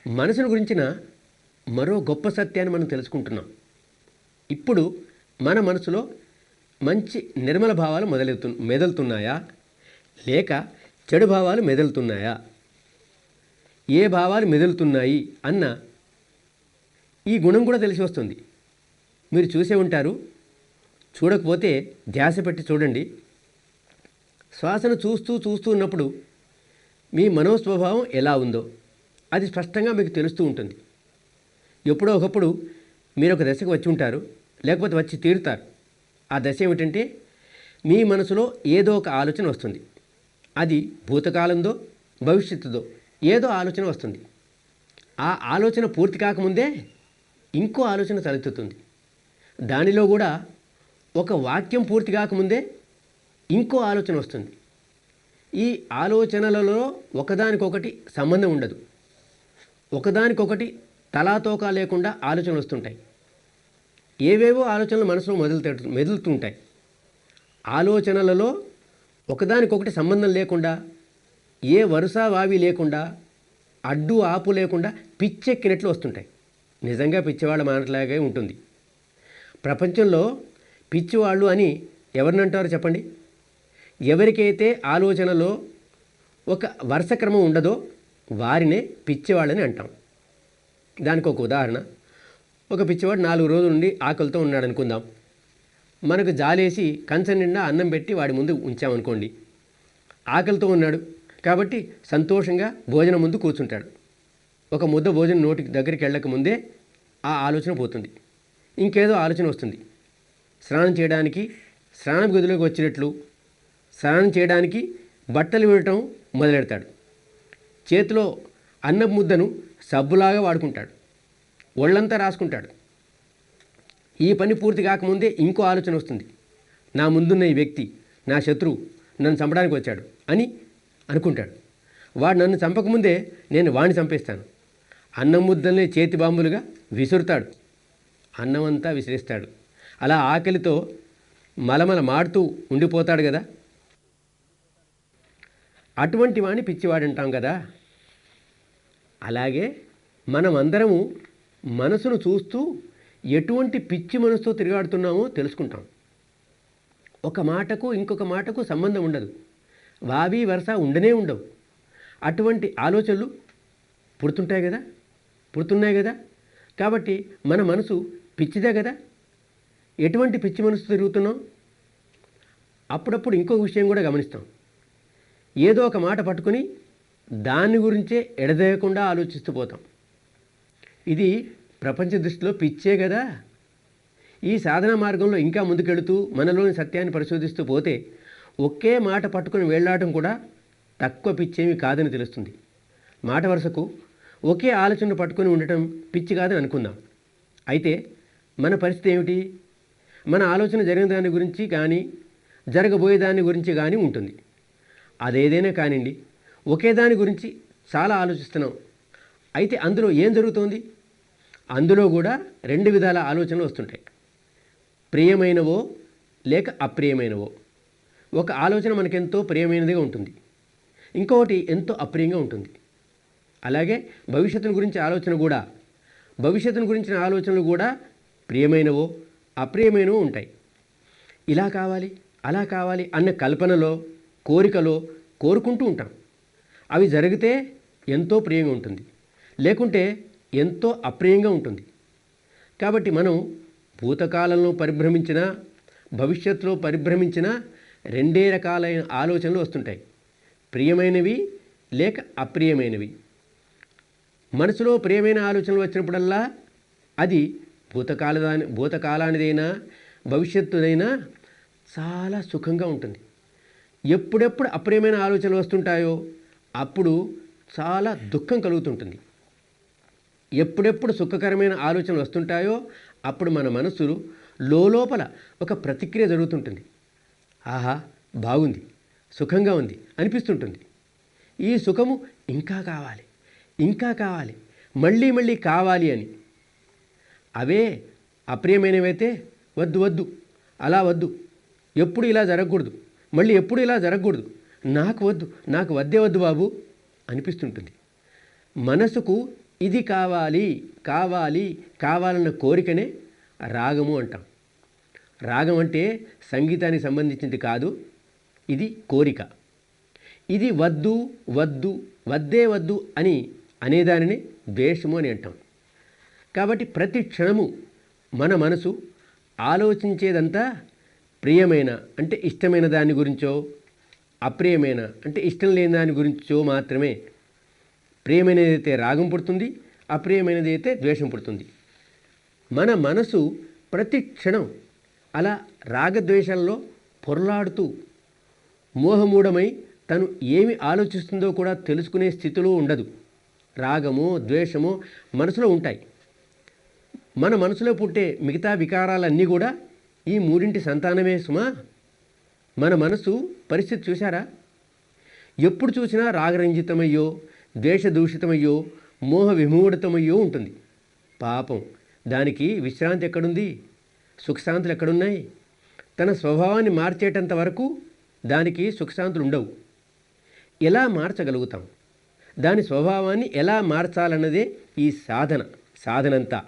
మనసును గురించిన మరో గొప్ప సత్యాన్ని మనం తెలుసుకుంటున్నాం. ఇప్పుడు మన మనసులో మంచి నిర్మల భావాలు మెదులుతున్నాయా, లేక చెడు భావాలు మెదులుతున్నాయా? ఏ భావాలు మెదులుతున్నాయి అన్న ఈ గుణం కూడా తెలిసి వస్తుంది. మీరు చూసే ఉంటారు, చూడకపోతే ధ్యాస పెట్టి చూడండి. శ్వాసను చూస్తూ చూస్తూ ఉన్నప్పుడు మీ మనోస్వభావం ఎలా ఉందో అది స్పష్టంగా మీకు తెలుస్తూ ఉంటుంది. ఎప్పుడో ఒకప్పుడు మీరు ఒక దశకు వచ్చి ఉంటారు, లేకపోతే వచ్చి తీరుతారు. ఆ దశ ఏమిటంటే, మీ మనసులో ఏదో ఒక ఆలోచన వస్తుంది. అది భూతకాలందో భవిష్యత్తుదో ఏదో ఆలోచన వస్తుంది. ఆ ఆలోచన పూర్తి కాకముందే ఇంకో ఆలోచన తలెత్తుతుంది. దానిలో కూడా ఒక వాక్యం పూర్తి కాకముందే ఇంకో ఆలోచన వస్తుంది. ఈ ఆలోచనలలో ఒకదానికొకటి సంబంధం ఉండదు. ఒకదానికొకటి తలాతోకా లేకుండా ఆలోచనలు వస్తుంటాయి. ఏవేవో ఆలోచనలు మనసులో మెదులుతుంటాయి. ఆలోచనలలో ఒకదానికొకటి సంబంధం లేకుండా, ఏ వరుస వావి లేకుండా, అడ్డు ఆపు లేకుండా పిచ్చెక్కినట్లు వస్తుంటాయి. నిజంగా పిచ్చివాళ్ళ మాటలాగే ఉంటుంది. ప్రపంచంలో పిచ్చివాళ్ళు అని ఎవరినంటారో చెప్పండి? ఎవరికైతే ఆలోచనలో ఒక వరుస క్రమం ఉండదో వారినే పిచ్చివాళ్ళని అంటాం. దానికి ఒక ఉదాహరణ, ఒక పిచ్చివాడు 4 రోజుల నుండి ఆకలితో ఉన్నాడు అనుకుందాం. మనకు జాలేసి కంచం నిండా అన్నం పెట్టి వాడి ముందు ఉంచామనుకోండి. ఆకలితో ఉన్నాడు కాబట్టి సంతోషంగా భోజనం ముందు కూర్చుంటాడు. ఒక ముద్ద భోజనం నోటికి దగ్గరికి వెళ్ళక ముందే ఆ ఆలోచన పోతుంది. ఇంకేదో ఆలోచన వస్తుంది. స్నానం చేయడానికి స్నానం గదిలోకి వచ్చినట్లు స్నానం చేయడానికి బట్టలు విడటం మొదలెడతాడు. చేతిలో అన్నం ముద్దను సబ్బులాగా వాడుకుంటాడు. ఒళ్ళంతా రాసుకుంటాడు. ఈ పని పూర్తి కాకముందే ఇంకో ఆలోచన వస్తుంది. నా ముందున్న ఈ వ్యక్తి నా శత్రువు, నన్ను చంపడానికి వచ్చాడు అని అనుకుంటాడు. వాడు నన్ను చంపకముందే నేను వాడిని చంపేస్తాను. అన్నం ముద్దల్ని చేతి బాంబులుగా విసురుతాడు. అన్నమంతా విసిరిస్తాడు. అలా ఆకలితో మలమల మాడుతూ ఉండిపోతాడు కదా. అటువంటి వాడిని పిచ్చివాడంటాం కదా. అలాగే మనమందరము మనసును చూస్తూ ఎటువంటి పిచ్చి మనసుతో తిరిగాడుతున్నామో తెలుసుకుంటాం. ఒక మాటకు ఇంకొక మాటకు సంబంధం ఉండదు. వావి వరుస ఉండనే ఉండవు. అటువంటి ఆలోచనలు పుడుతున్నాయి కదా. కాబట్టి మన మనసు పిచ్చిదే కదా. ఎటువంటి పిచ్చి మనసు తిరుగుతున్నాం? అప్పుడప్పుడు ఇంకొక విషయం కూడా గమనిస్తాం. ఏదో ఒక మాట పట్టుకొని దాని గురించే ఎడదేయకుండా ఆలోచిస్తూ పోతాం. ఇది ప్రపంచ దృష్టిలో పిచ్చే కదా. ఈ సాధన మార్గంలో ఇంకా ముందుకెళుతూ మనలోని సత్యాన్ని పరిశోధిస్తూ పోతే ఒకే మాట పట్టుకొని వెళ్ళాడటం కూడా తక్కువ పిచ్చేమి కాదని తెలుస్తుంది. మాట వరుసకు ఒకే ఆలోచన పట్టుకొని ఉండటం పిచ్చి కాదని అనుకుందాం. అయితే మన పరిస్థితి ఏమిటి? మన ఆలోచన జరిగిన దాని గురించి కానీ జరగబోయే దాని గురించి కానీ ఉంటుంది. అదేదైనా కానివ్వండి, ఒకే దాని గురించి చాలా ఆలోచిస్తున్నాం. అయితే అందులో ఏం జరుగుతోంది? అందులో కూడా 2 విధాల ఆలోచనలు వస్తుంటాయి. ప్రియమైనవో లేక అప్రియమైనవో. ఒక ఆలోచన మనకెంతో ప్రియమైనదిగా ఉంటుంది, ఇంకొకటి ఎంతో అప్రియంగా ఉంటుంది. అలాగే భవిష్యత్తును గురించిన ఆలోచనలు కూడా ప్రియమైనవో అప్రియమైనవో ఉంటాయి. ఇలా కావాలి అలా కావాలి అన్న కల్పనలో, కోరికలో కోరుకుంటూ ఉంటాం. అవి జరిగితే ఎంతో ప్రియంగా ఉంటుంది, లేకుంటే ఎంతో అప్రియంగా ఉంటుంది. కాబట్టి మనం భూతకాలంలో పరిభ్రమించిన, భవిష్యత్తులో పరిభ్రమించిన 2 రకాలైన ఆలోచనలు వస్తుంటాయి. ప్రియమైనవి లేక అప్రియమైనవి. మనసులో ప్రియమైన ఆలోచనలు వచ్చినప్పుడల్లా అది భూతకాలానిదైనా భవిష్యత్తుదైనా చాలా సుఖంగా ఉంటుంది. ఎప్పుడెప్పుడు అప్రియమైన ఆలోచనలు వస్తుంటాయో అప్పుడు చాలా దుఃఖం కలుగుతుంటుంది. ఎప్పుడెప్పుడు సుఖకరమైన ఆలోచనలు వస్తుంటాయో అప్పుడు మన మనసు లోపల ఒక ప్రతిక్రియ జరుగుతుంటుంది. ఆహా, బాగుంది, సుఖంగా ఉంది అనిపిస్తుంటుంది. ఈ సుఖము ఇంకా కావాలి, మళ్ళీ కావాలి అని. అవే అప్రియమైనవైతే వద్దు, అలా వద్దు, ఎప్పుడు ఇలా జరగకూడదు, మళ్ళీ ఎప్పుడు ఇలా జరగకూడదు, నాకు వద్దు బాబు అనిపిస్తుంటుంది. మనసుకు ఇది కావాలి కావాలి కావాలన్న కోరికనే రాగము అంటాం. రాగం అంటే సంగీతానికి సంబంధించింది కాదు, ఇది కోరిక. ఇది వద్దు వద్దు వద్దే వద్దు అని అనేదానిని ద్వేషము అని అంటాం. కాబట్టి ప్రతి క్షణము మన మనసు ఆలోచించేదంతా ప్రియమైన అంటే ఇష్టమైన దాని గురించో, అప్రియమైన అంటే ఇష్టం లేని దాని గురించో మాత్రమే. ప్రియమైనది అయితే రాగం పుడుతుంది, అప్రియమైనది అయితే ద్వేషం పుడుతుంది. మన మనసు ప్రతి క్షణం అలా రాగద్వేషాల్లో పొరలాడుతూ మోహమూఢమై తను ఏమి ఆలోచిస్తుందో కూడా తెలుసుకునే స్థితిలో ఉండదు. రాగమో ద్వేషమో మనసులో ఉంటాయి. మన మనసులో పుట్టే మిగతా వికారాలన్నీ కూడా ఈ మూడింటి సంతానమే సుమా. మన మనసు పరిస్థితి చూశారా? ఎప్పుడు చూసినా రాగరంజితమయ్యో, ద్వేషదూషితమయ్యో, మోహ విమూఢితమయ్యో ఉంటుంది. పాపం, దానికి విశ్రాంతి ఎక్కడుంది? సుఖశాంతులు ఎక్కడున్నాయి? తన స్వభావాన్ని మార్చేటంత వరకు దానికి సుఖశాంతులు ఉండవు. ఎలా మార్చగలుగుతాం? దాని స్వభావాన్ని ఎలా మార్చాలన్నదే ఈ సాధనంతా.